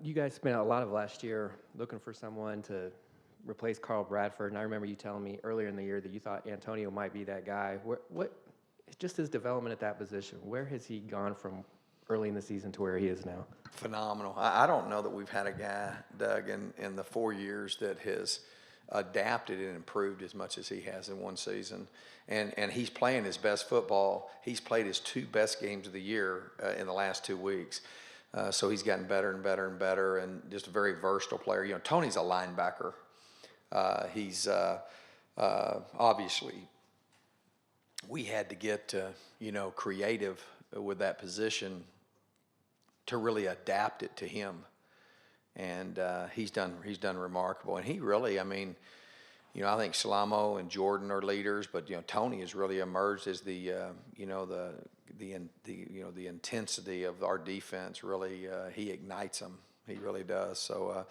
you guys spent a lot of last year looking for someone to replace Carl Bradford, and I remember you telling me earlier in the year that you thought Antonio might be that guy. What just his development at that position, where has he gone from early in the season to where he is now? Phenomenal. I don't know that we've had a guy, Doug, in the 4 years that has adapted and improved as much as he has in one season. And he's playing his best football. He's played his 2 best games of the year in the last 2 weeks. So he's gotten better and better and better, and just a very versatile player. You know, Tony's a linebacker. He's obviously, we had to get creative with that position to really adapt it to him, and he's done remarkable. And he really, I mean, I think Salamo and Jordan are leaders, but Tony has really emerged as the intensity of our defense. Really, he ignites them. He really does. So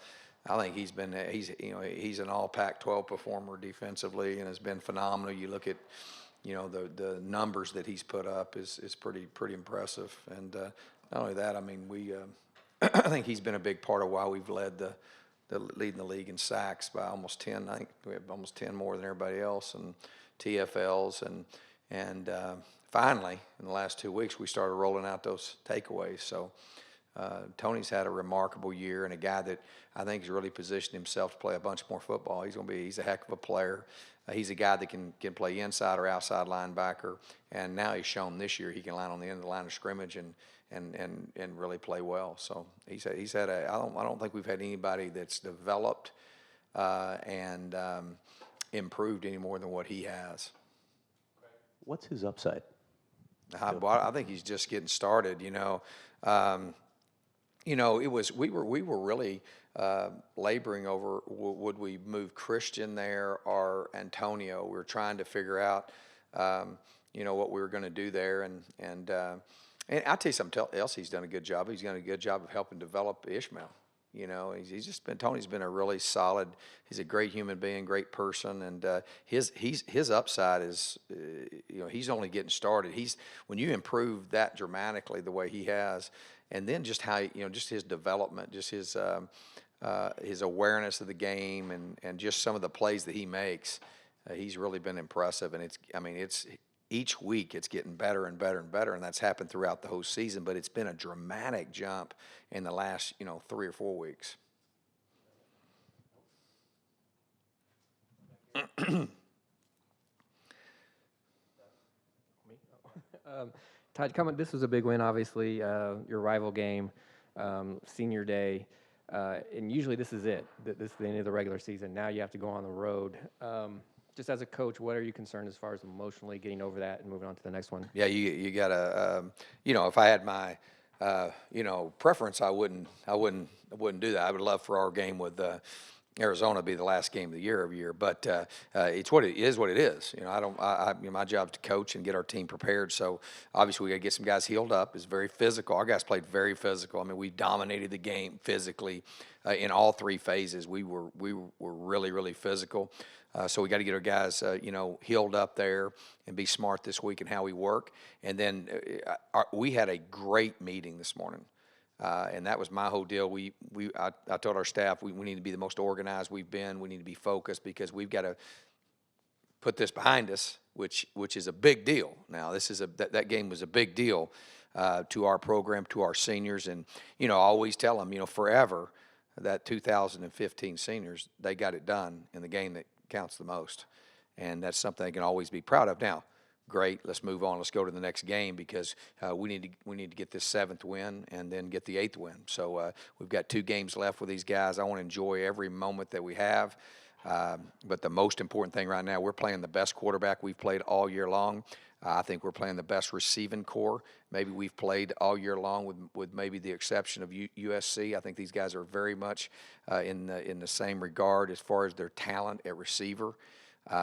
I think he's an all Pac-12 performer defensively and has been phenomenal. You look at the numbers that he's put up is pretty impressive. And not only that, I mean, I think he's been a big part of why we've leading the league in sacks by almost 10. I think we have almost 10 more than everybody else, and TFLs, and finally in the last 2 weeks we started rolling out those takeaways. So Tony's had a remarkable year, and a guy that I think has really positioned himself to play a bunch more football. He's a heck of a player. He's a guy that can play inside or outside linebacker, and now he's shown this year he can line on the end of the line of scrimmage and really play well. So he's had I don't think we've had anybody that's developed and improved any more than what he has. What's his upside? I think he's just getting started. It was we were really laboring over would we move Christian there or Antonio. We were trying to figure out what we were going to do there, and I'll tell you something else. He's done a good job. He's done a good job of helping develop Ishmael. Tony's been a really solid. He's a great human being, great person, and his upside is, he's only getting started. When you improve that dramatically the way he has, and then just how just his development, just his awareness of the game, and just some of the plays that he makes, he's really been impressive. And it's each week it's getting better and better and better, and that's happened throughout the whole season. But it's been a dramatic jump in the last 3 or 4 weeks. Todd, this was a big win, obviously, your rival game, senior day, and usually this is it. This is the end of the regular season. Now you have to go on the road. Just as a coach, what are you concerned as far as emotionally getting over that and moving on to the next one? Yeah, you gotta, if I had my, preference, I wouldn't do that. I would love for our game with Arizona to be the last game of the year every year, but it's what it is. What it is. My job is to coach and get our team prepared. So obviously we got to get some guys healed up. It's very physical. Our guys played very physical. I mean, we dominated the game physically in all 3 phases. We were really, really physical. So we got to get our guys, healed up there and be smart this week in how we work. And then we had a great meeting this morning, and that was my whole deal. I told our staff we need to be the most organized we've been. We need to be focused because we've got to put this behind us, which is a big deal. Now that game was a big deal to our program, to our seniors, and I always tell them, forever that 2015 seniors, they got it done in the game that counts the most, and that's something they can always be proud of. Now, great, let's move on. Let's go to the next game because we need to get this 7th win and then get the 8th win. So we've got 2 games left with these guys. I want to enjoy every moment that we have. But the most important thing right now, we're playing the best quarterback we've played all year long. I think we're playing the best receiving core maybe we've played all year long, with maybe the exception of USC. I think these guys are very much in the same regard as far as their talent at receiver.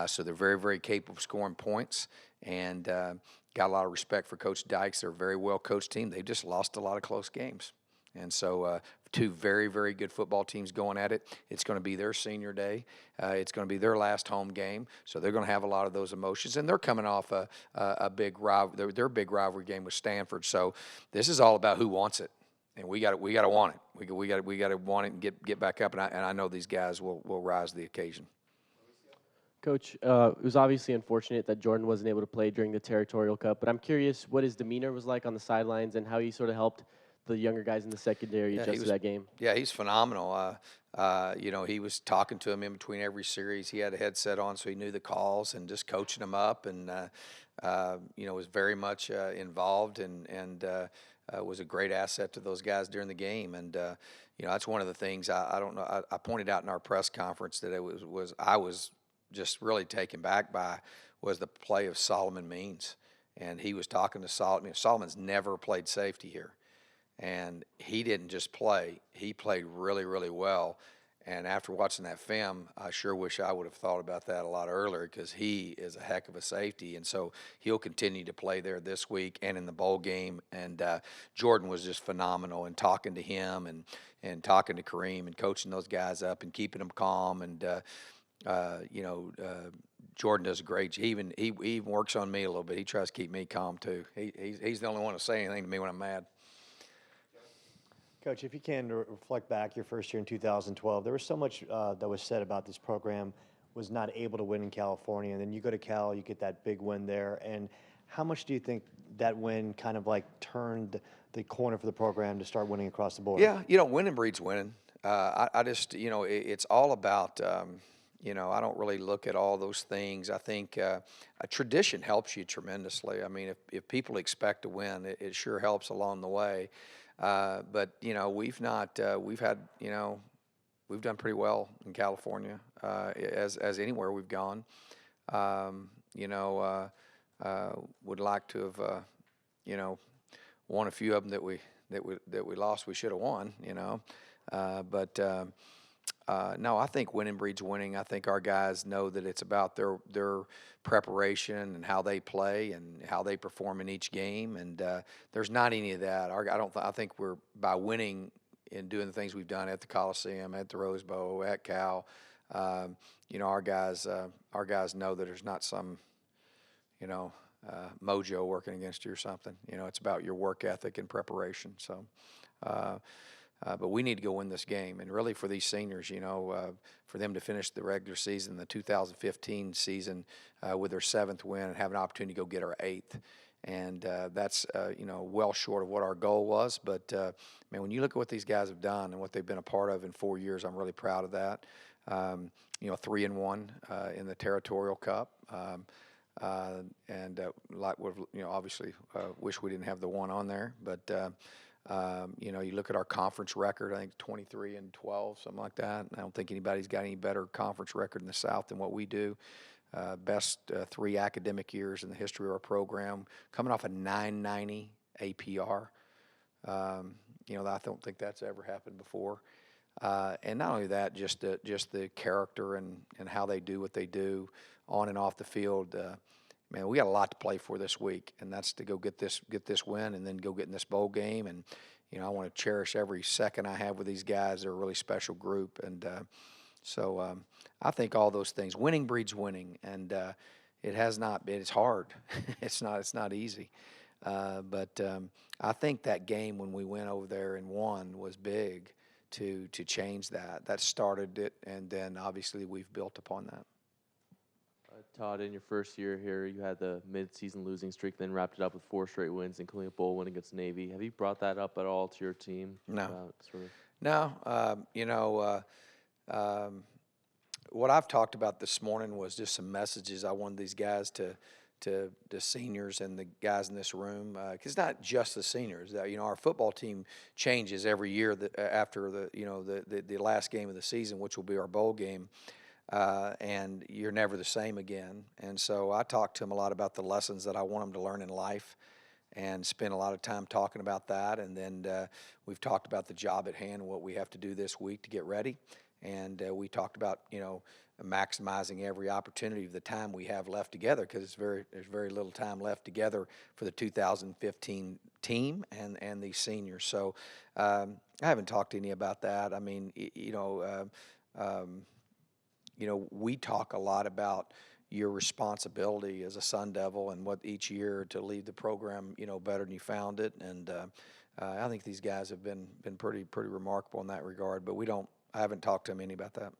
So they're very, very capable of scoring points, and got a lot of respect for Coach Dykes. They're a very well-coached team. They've just lost a lot of close games. And so 2 very, very good football teams going at it. It's going to be their senior day. It's going to be their last home game. So they're going to have a lot of those emotions. And they're coming off a big rival, their big rivalry game with Stanford. So this is all about who wants it. and we got to want it. We got to want it and get back up. And I know these guys will rise to the occasion. Coach, it was obviously unfortunate that Jordan wasn't able to play during the Territorial Cup, but I'm curious what his demeanor was like on the sidelines and how he sort of helped the younger guys in the secondary adjust to that game. Yeah, he's phenomenal. He was talking to him in between every series. He had a headset on, so he knew the calls and just coaching them up, and was very much involved and was a great asset to those guys during the game. And that's one of the things I don't know. I pointed out in our press conference that I was just really taken back by was the play of Solomon Means, and he was talking to Solomon. Solomon's never played safety here. And he didn't just play, he played really, really well. And after watching that film, I sure wish I would have thought about that a lot earlier because he is a heck of a safety. And so he'll continue to play there this week and in the bowl game. And Jordan was just phenomenal in talking to him and talking to Kareem and coaching those guys up and keeping them calm. And, Jordan does a great job. He even works on me a little bit. He tries to keep me calm too. He's the only one to say anything to me when I'm mad. Coach, if you can reflect back your first year in 2012, there was so much that was said about this program was not able to win in California. And then you go to Cal, you get that big win there. And how much do you think that win kind of like turned the corner for the program to start winning across the board? Yeah, winning breeds winning. I just, it's all about, I don't really look at all those things. I think a tradition helps you tremendously. I mean, if people expect to win, it sure helps along the way. But we've done pretty well in California as anywhere we've gone. Would like to have won a few of them that we lost. We should have won. No, I think winning breeds winning. I think our guys know that it's about their preparation and how they play and how they perform in each game. And there's not any of that. I think we're by winning and doing the things we've done at the Coliseum, at the Rose Bowl, at Cal. Our guys know that there's not some mojo working against you or something. It's about your work ethic and preparation. So. But we need to go win this game. And really for these seniors, for them to finish the regular season, the 2015 season, with their 7th win and have an opportunity to go get our 8th. And that's, well short of what our goal was. But, man, when you look at what these guys have done and what they've been a part of in 4 years, I'm really proud of that. 3-1 in the Territorial Cup. Obviously wish we didn't have the one on there. But, you look at our conference record, I think 23-12, something like that. I don't think anybody's got any better conference record in the South than what we do. Best 3 academic years in the history of our program, coming off a 990 APR. I don't think that's ever happened before. And not only that, just the character and how they do what they do on and off the field. Man, we got a lot to play for this week, and that's to go get this win and then go get in this bowl game. And I want to cherish every second I have with these guys. They're a really special group, and so I think all those things. Winning breeds winning, and it has not been. It's hard. It's not easy. But I think that game when we went over there and won was big to change that. That started it, and then obviously we've built upon that. Todd, in your first year here, you had the mid-season losing streak, then wrapped it up with 4 straight wins, including a bowl win against Navy. Have you brought that up at all to your team? No. No. What I've talked about this morning was just some messages I wanted these guys to the seniors and the guys in this room, because it's not just the seniors. Our football team changes every year after the last game of the season, which will be our bowl game. And you're never the same again. And so I talk to them a lot about the lessons that I want them to learn in life and spend a lot of time talking about that. And then we've talked about the job at hand and what we have to do this week to get ready. And we talked about, maximizing every opportunity of the time we have left together, because there's very little time left together for the 2015 team and these seniors. So I haven't talked to any about that. I mean, we talk a lot about your responsibility as a Sun Devil and what each year to lead the program, better than you found it. And I think these guys have been pretty remarkable in that regard. But I haven't talked to him any about that.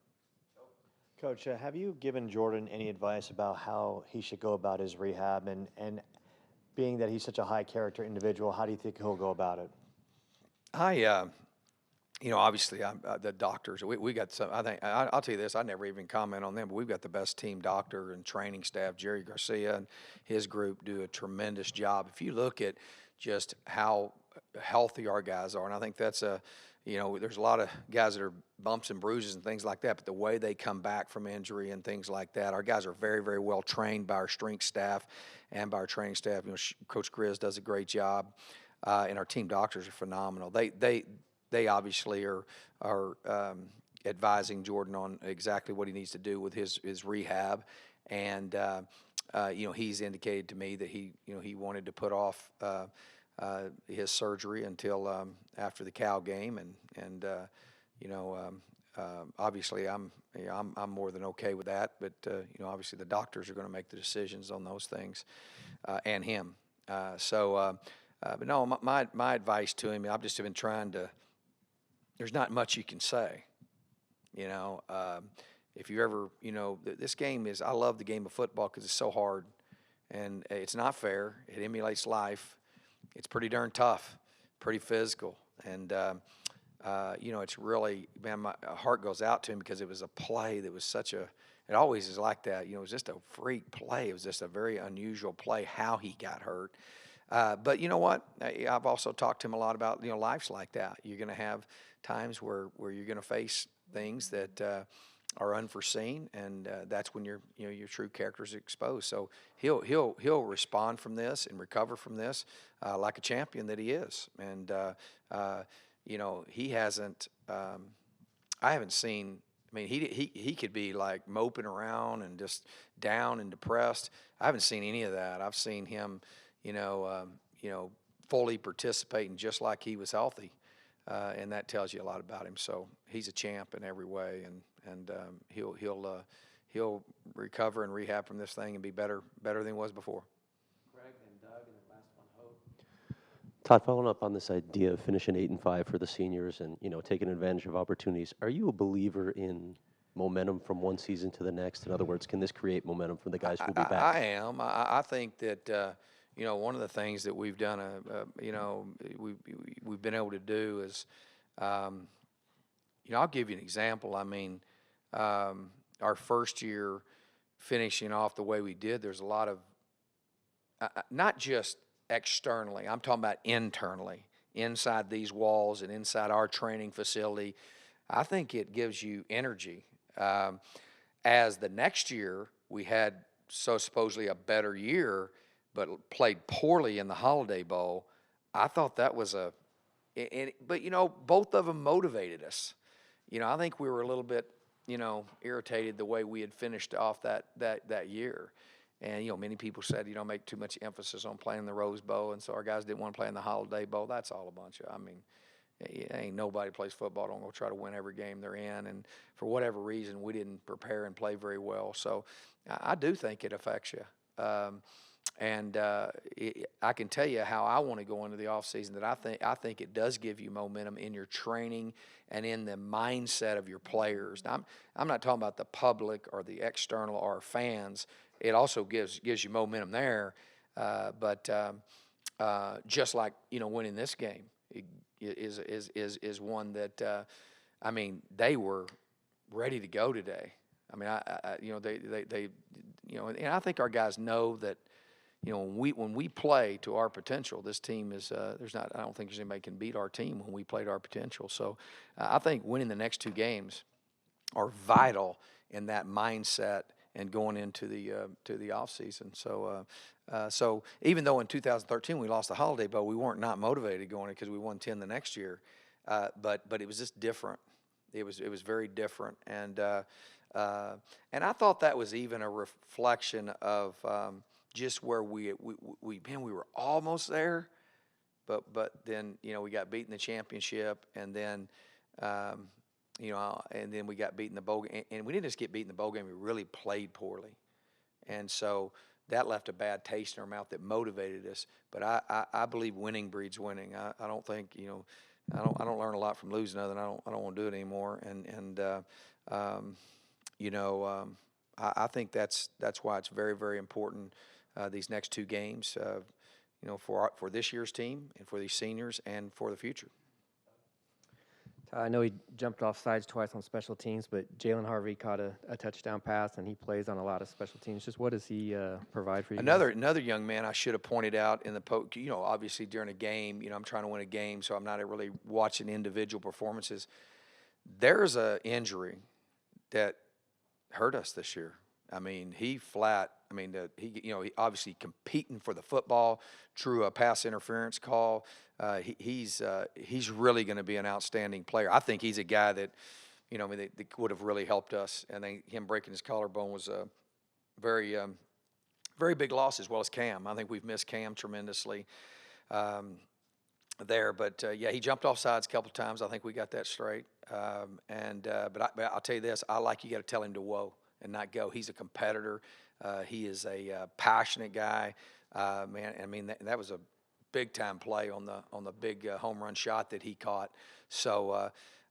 Coach, have you given Jordan any advice about how he should go about his rehab? And being that he's such a high character individual, how do you think he'll go about it? Obviously, the doctors. We got some. I think I'll tell you this. I never even comment on them, but we've got the best team doctor and training staff. Jerry Garcia and his group do a tremendous job. If you look at just how healthy our guys are, and I think that's there's a lot of guys that are bumps and bruises and things like that, but the way they come back from injury and things like that, our guys are very, very well trained by our strength staff and by our training staff. Coach Grizz does a great job, and our team doctors are phenomenal. They obviously are advising Jordan on exactly what he needs to do with his rehab, and he's indicated to me that he wanted to put off his surgery until after the Cal game, and obviously I'm more than okay with that, but obviously the doctors are going to make the decisions on those things, and him. But no, my advice to him, I've just been trying to. There's not much you can say, if you ever, this game is, I love the game of football because it's so hard and it's not fair. It emulates life. It's pretty darn tough, pretty physical. And, it's really, man, my heart goes out to him because it was a play that was it always is like that. It was just a freak play. It was just a very unusual play, how he got hurt. But you know what? I've also talked to him a lot about, life's like that. You're going to have times where you're going to face things that are unforeseen, and that's when your true character is exposed. So he'll respond from this and recover from this like a champion that he is. And he hasn't. I haven't seen. I mean, he could be like moping around and just down and depressed. I haven't seen any of that. I've seen him, fully participating just like he was healthy, and that tells you a lot about him. So he's a champ in every way, and he'll recover and rehab from this thing and be better than he was before. Greg, then Doug, and then last one, Hope. Todd, following up on this idea of finishing 8-5 for the seniors and taking advantage of opportunities, are you a believer in momentum from one season to the next? In other words, can this create momentum for the guys who will be back? I am. I think that one of the things that we've done, we've been able to do is, I'll give you an example. I mean, our first year finishing off the way we did, there's a lot of not just externally. I'm talking about internally, inside these walls and inside our training facility. I think it gives you energy. As the next year, we had supposedly a better year, but played poorly in the Holiday Bowl. I thought that was but both of them motivated us. I think we were a little bit, irritated the way we had finished off that year. And, many people said, make too much emphasis on playing the Rose Bowl, and so our guys didn't want to play in the Holiday Bowl. That's all a bunch of, ain't nobody plays football don't go try to win every game they're in, and for whatever reason, we didn't prepare and play very well. So I do think it affects you. I can tell you how I want to go into the offseason, that I think it does give you momentum in your training and in the mindset of your players. Now, I'm not talking about the public or the external or fans. It also gives you momentum there, but just like winning this game is one that they were ready to go today. And I think our guys know that. When we play to our potential, this team is I don't think there's anybody can beat our team when we play to our potential. So I think winning the next two games are vital in that mindset and going into the offseason. So even though in 2013 we lost the Holiday Bowl, we weren't not motivated going because we won 10 the next year, but it was just different. It was very different, and I thought that was even a reflection of. Just where we were almost there, but then we got beat in the championship, and then and then we got beat in the bowl game, and we didn't just get beat in the bowl game; we really played poorly, and so that left a bad taste in our mouth that motivated us. But I believe winning breeds winning. I don't think, I don't learn a lot from losing other than I don't want to do it anymore. Um, I think that's why it's very, very important, these next two games, for this year's team and for these seniors and for the future. I know he jumped off sides twice on special teams, but Jalen Harvey caught a touchdown pass, and he plays on a lot of special teams. Just what does he provide for you? Another young man I should have pointed out in the obviously during a game, I'm trying to win a game, so I'm not really watching individual performances. There's a injury that hurt us this year. I mean, he obviously competing for the football, drew a pass interference call. He's really going to be an outstanding player. I think he's a guy that, that would have really helped us. And him breaking his collarbone was a very, very big loss, as well as Cam. I think we've missed Cam tremendously there. But he jumped off sides a couple times. I think we got that straight. But I'll tell you this: you got to tell him to whoa and not go. He's a competitor. He is a passionate guy, man. I mean, that was a big-time play on the big home run shot that he caught. So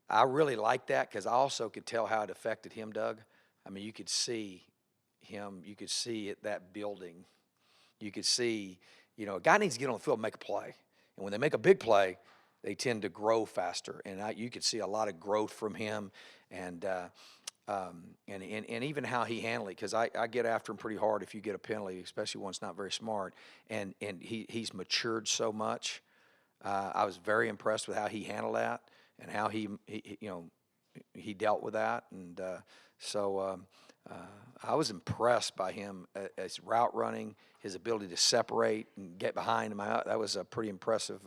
I really like that, because I also could tell how it affected him, Doug. I mean, you could see him. You could see it, that building. You could see, a guy needs to get on the field and make a play. And when they make a big play, they tend to grow faster. And you could see a lot of growth from him. And even how he handled it, because I get after him pretty hard if you get a penalty, especially one that's not very smart. And he's matured so much. I was very impressed with how he handled that and how he dealt with that. And so I was impressed by him as route running, his ability to separate and get behind him. That was a pretty impressive.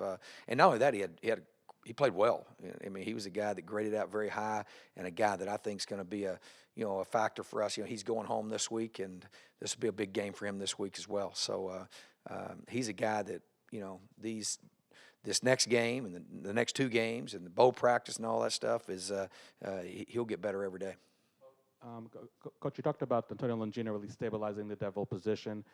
And not only that, he played well. I mean, he was a guy that graded out very high, and a guy that I think is going to be a factor for us. He's going home this week, and this will be a big game for him this week as well. So he's a guy that this next game and the next two games and the bowl practice and all that stuff is he'll get better every day. Coach, you talked about Antonio Longino really stabilizing the devil position.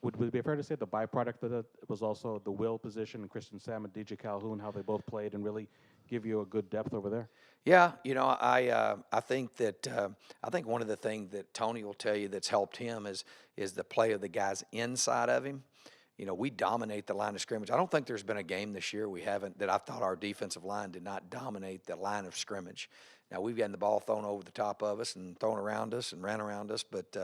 Would it be fair to say the byproduct of that was also the will position and Christian Sam and DJ Calhoun, how they both played and really give you a good depth over there? Yeah, I think that I think one of the things that Tony will tell you that's helped him is the play of the guys inside of him. We dominate the line of scrimmage. I don't think there's been a game this year that I thought our defensive line did not dominate the line of scrimmage. Now, we've gotten the ball thrown over the top of us and thrown around us and ran around us, but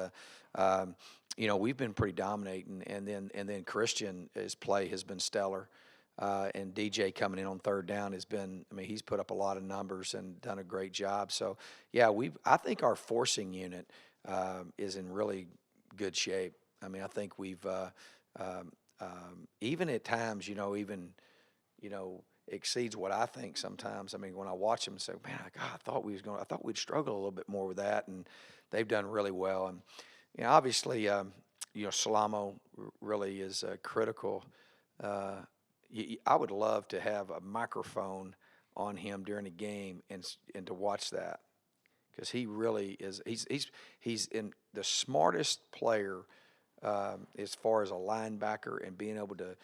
we've been pretty dominating. And then Christian, his play has been stellar, and DJ coming in on third down has been. I mean, he's put up a lot of numbers and done a great job. So yeah, I think our forcing unit is in really good shape. I mean, I think we've even at times, exceeds what I think sometimes. I mean, when I watch them and say, man, God, I thought we'd struggle a little bit more with that, and they've done really well. And obviously, Salamo really is critical. I would love to have a microphone on him during a game and to watch that, because he really is. He's in the smartest player as far as a linebacker, and being able to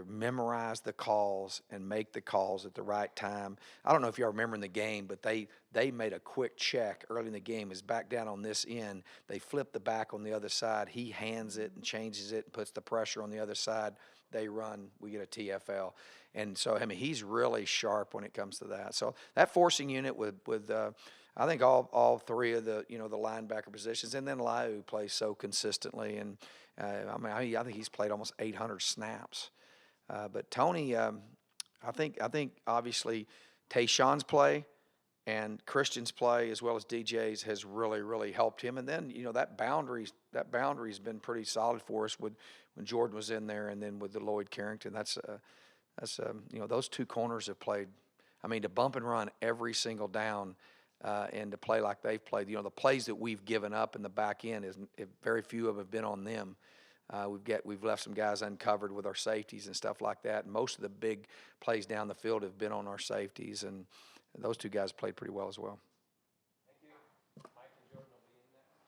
memorize the calls and make the calls at the right time. I don't know if y'all remember in the game, but they made a quick check early in the game. Is back down on this end. They flip the back on the other side. He hands it and changes it and puts the pressure on the other side. They run. We get a TFL. And so, I mean, he's really sharp when it comes to that. So that forcing unit with I think all three of the the linebacker positions, and then Liu plays so consistently, and I think he's played almost 800 snaps. But Tony, I think obviously Tayshawn's play and Christian's play, as well as DJ's, has really helped him. And then that boundary's been pretty solid for us when Jordan was in there, and then with the Lloyd Carrington. That's those two corners have played. I mean, to bump and run every single down. And to play like they've played, the plays that we've given up in the back end very few of them have been on them. We've left some guys uncovered with our safeties and stuff like that. And most of the big plays down the field have been on our safeties, and those two guys played pretty well as well.